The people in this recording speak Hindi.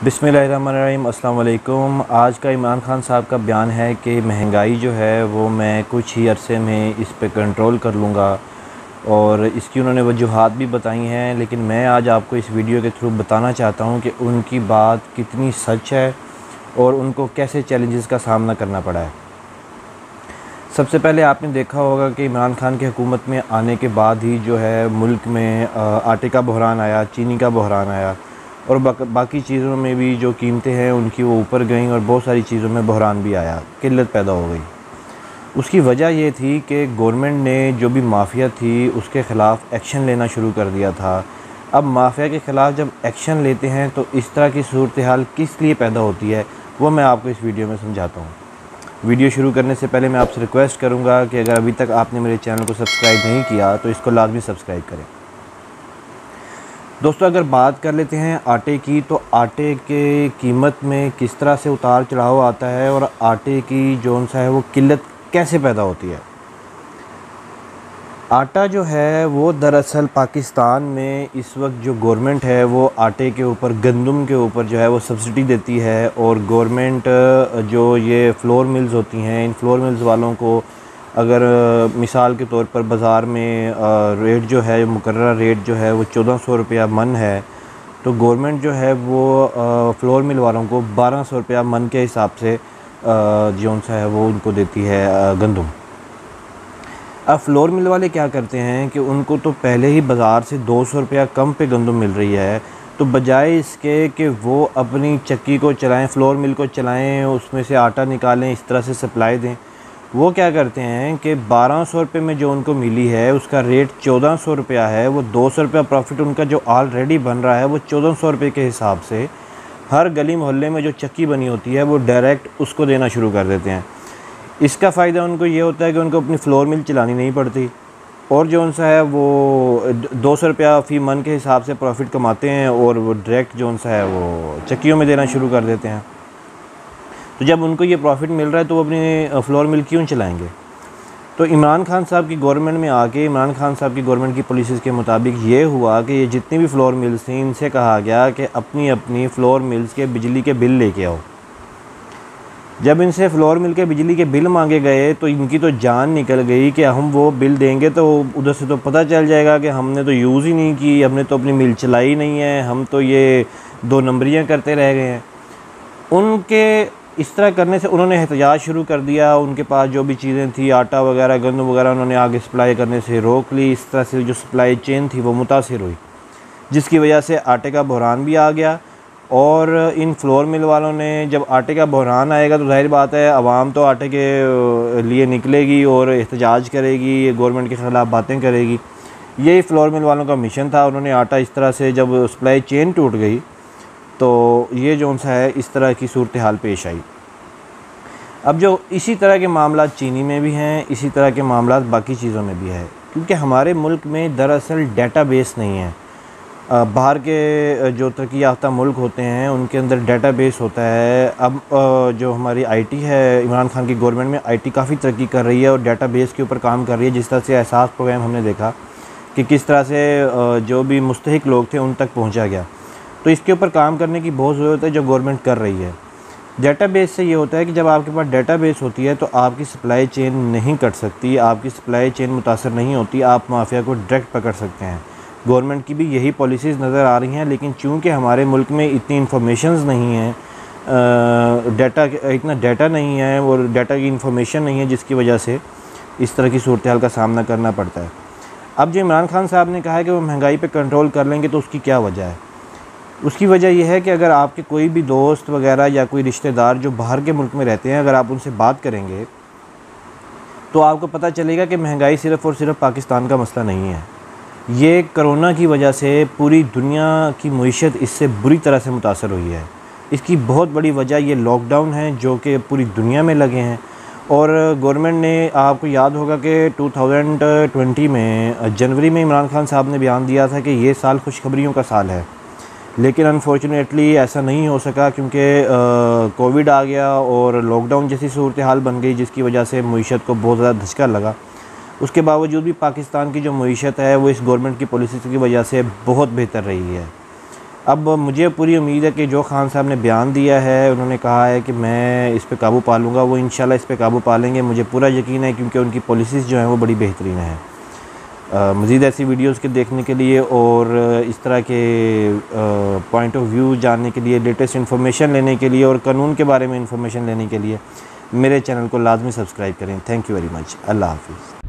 बिस्मिल्लाहिर्रहमानिर्रहीम, अस्सलाम वालेकुम। आज का इमरान खान साहब का बयान है कि महंगाई जो है वो मैं कुछ ही अरसे में इस पे कंट्रोल कर लूँगा और इसकी उन्होंने वजूहात भी बताई हैं। लेकिन मैं आज आपको इस वीडियो के थ्रू बताना चाहता हूँ कि उनकी बात कितनी सच है और उनको कैसे चैलेंजेस का सामना करना पड़ा है। सबसे पहले आपने देखा होगा कि इमरान खान की हुकूमत में आने के बाद ही जो है मुल्क में आटे का बहरान आया, चीनी का बहरान आया और बाकी चीज़ों में भी जो कीमतें हैं उनकी वो ऊपर गईं और बहुत सारी चीज़ों में बहरान भी आया, किल्लत पैदा हो गई। उसकी वजह ये थी कि गवर्नमेंट ने जो भी माफिया थी उसके ख़िलाफ़ एक्शन लेना शुरू कर दिया था। अब माफिया के ख़िलाफ़ जब एक्शन लेते हैं तो इस तरह की सूरत हाल किस लिए पैदा होती है वो मैं आपको इस वीडियो में समझाता हूँ। वीडियो शुरू करने से पहले मैं आपसे रिक्वेस्ट करूँगा कि अगर अभी तक आपने मेरे चैनल को सब्सक्राइब नहीं किया तो इसको लाजमी सब्सक्राइब करें। दोस्तों, अगर बात कर लेते हैं आटे की, तो आटे के कीमत में किस तरह से उतार चढ़ाव आता है और आटे की जो सा है वो किल्लत कैसे पैदा होती है। आटा जो है वो दरअसल पाकिस्तान में इस वक्त जो गवर्नमेंट है वो आटे के ऊपर, गंदम के ऊपर जो है वो सब्सिडी देती है और गवर्नमेंट जो ये फ्लोर मिल्स होती हैं, इन फ्लोर मिल्स वालों को अगर मिसाल के तौर पर बाज़ार में रेट जो है, मुकर्रर रेट जो है वो 1400 रुपया मन है, तो गवर्नमेंट जो है वो फ्लोर मिल वालों को 1200 रुपया मन के हिसाब से जो सा है वो उनको देती है गंदम। अब फ्लोर मिल वाले क्या करते हैं कि उनको तो पहले ही बाज़ार से 200 रुपया कम पे गंदम मिल रही है, तो बजाय इसके कि वो अपनी चक्की को चलाएं, फ्लोर मिल को चलाएं, उसमें से आटा निकालें, इस तरह से सप्लाई दें, वो क्या करते हैं कि 1200 रुपये में जो उनको मिली है उसका रेट 1400 रुपया है। वो 200 रुपया प्रॉफिट उनका जो ऑलरेडी बन रहा है वो 1400 रुपये के हिसाब से हर गली मोहल्ले में जो चक्की बनी होती है वो डायरेक्ट उसको देना शुरू कर देते हैं। इसका फ़ायदा उनको ये होता है कि उनको अपनी फ्लोर मिल चलानी नहीं पड़ती और जो उनसा है वो 200 रुपया फ़ी मन के हिसाब से प्रॉफिट कमाते हैं और वो डायरेक्ट जो उनसा है वो चक्कियों में देना शुरू कर देते हैं। तो जब उनको ये प्रॉफिट मिल रहा है तो वो अपनी फ्लोर मिल क्यों चलाएंगे। तो इमरान खान साहब की गवर्नमेंट में आके इमरान खान साहब की गवर्नमेंट की पॉलिसीज़ के मुताबिक ये हुआ कि ये जितनी भी फ्लोर मिल्स थी इनसे कहा गया कि अपनी अपनी फ्लोर मिल्स के बिजली के बिल लेके आओ। जब इनसे फ्लोर मिल के बिजली के बिल मांगे गए तो इनकी तो जान निकल गई कि हम वो बिल देंगे तो उधर से तो पता चल जाएगा कि हमने तो यूज़ ही नहीं की, हमने तो अपनी मिल चलाई नहीं है, हम तो ये 2 नंबरियाँ करते रह गए हैं। उनके इस तरह करने से उन्होंने एहतजाज शुरू कर दिया। उनके पास जो भी चीज़ें थी, आटा वगैरह, गंदम वगैरह, उन्होंने आगे सप्लाई करने से रोक ली। इस तरह से जो सप्लाई चेन थी वो मुतासिर हुई, जिसकी वजह से आटे का बहरान भी आ गया। और इन फ्लोर मिल वालों ने, जब आटे का बहरान आएगा तो जाहिर बात है आवाम तो आटे के लिए निकलेगी और एहतजाज करेगी, गवर्नमेंट के ख़िलाफ़ बातें करेगी। यही फ्लोर मिल वालों का मिशन था। उन्होंने आटा इस तरह से, जब सप्लाई चेन टूट गई तो ये जो सा है इस तरह की सूरत हाल पेश आई। अब जो इसी तरह के मामला चीनी में भी हैं, इसी तरह के मामला बाकी चीज़ों में भी है, क्योंकि हमारे मुल्क में दरअसल डेटाबेस नहीं है। बाहर के जो तरक्की याफ्ता मुल्क होते हैं उनके अंदर डेटाबेस होता है। अब जो हमारी आईटी है, इमरान खान की गवर्नमेंट में आईटी काफ़ी तरक्की कर रही है और डेटाबेस के ऊपर काम कर रही है। जिस तरह से एहसास प्रोग्राम हमने देखा कि किस तरह से जो भी मुस्तहिक लोग थे उन तक पहुँचा गया, तो इसके ऊपर काम करने की बहुत ज़रूरत है जो गवर्नमेंट कर रही है। डेटाबेस से ये होता है कि जब आपके पास डेटाबेस होती है तो आपकी सप्लाई चेन नहीं कट सकती, आपकी सप्लाई चेन मुतासर नहीं होती, आप माफिया को डायरेक्ट पकड़ सकते हैं। गवर्नमेंट की भी यही पॉलिसीज़ नज़र आ रही हैं, लेकिन चूँकि हमारे मुल्क में इतनी इन्फॉर्मेशंस नहीं हैं, इतना डाटा नहीं है और डाटा की इन्फॉर्मेशन नहीं है, जिसकी वजह से इस तरह की सूरत हाल का सामना करना पड़ता है। अब जो इमरान खान साहब ने कहा है कि वो महंगाई पर कंट्रोल कर लेंगे, तो उसकी क्या वजह है? उसकी वजह यह है कि अगर आपके कोई भी दोस्त वगैरह या कोई रिश्तेदार जो बाहर के मुल्क में रहते हैं, अगर आप उनसे बात करेंगे तो आपको पता चलेगा कि महंगाई सिर्फ़ और सिर्फ पाकिस्तान का मसला नहीं है। ये कोरोना की वजह से पूरी दुनिया की मईशत इससे बुरी तरह से मुतासर हुई है। इसकी बहुत बड़ी वजह ये लॉकडाउन है जो कि पूरी दुनिया में लगे हैं। और गवर्नमेंट ने, आपको याद होगा कि 2020 में जनवरी में इमरान खान साहब ने बयान दिया था कि ये साल खुशखबरियों का साल है, लेकिन अनफॉर्चुनेटली ऐसा नहीं हो सका क्योंकि कोविड आ गया और लॉकडाउन जैसी सूरत हाल बन गई, जिसकी वजह से मईशत को बहुत ज़्यादा धचका लगा। उसके बावजूद भी पाकिस्तान की जो मईशत है वो इस गवर्नमेंट की पॉलिसी की वजह से बहुत बेहतर रही है। अब मुझे पूरी उम्मीद है कि जो खान साहब ने बयान दिया है, उन्होंने कहा है कि मैं इस पे काबू पा लूँगा, वो इंशाल्लाह इस पे काबू पा लेंगे। मुझे पूरा यकीन है क्योंकि उनकी पॉलिसीज़ जो हैं वो बड़ी बेहतरीन हैं। मज़ीद ऐसी वीडियोस के देखने के लिए और इस तरह के पॉइंट ऑफ व्यू जानने के लिए, लेटेस्ट इन्फॉर्मेशन लेने के लिए और कानून के बारे में इंफॉर्मेशन लेने के लिए मेरे चैनल को लाजमी सब्सक्राइब करें। Thank you very much. अल्लाह हाफ़िज़।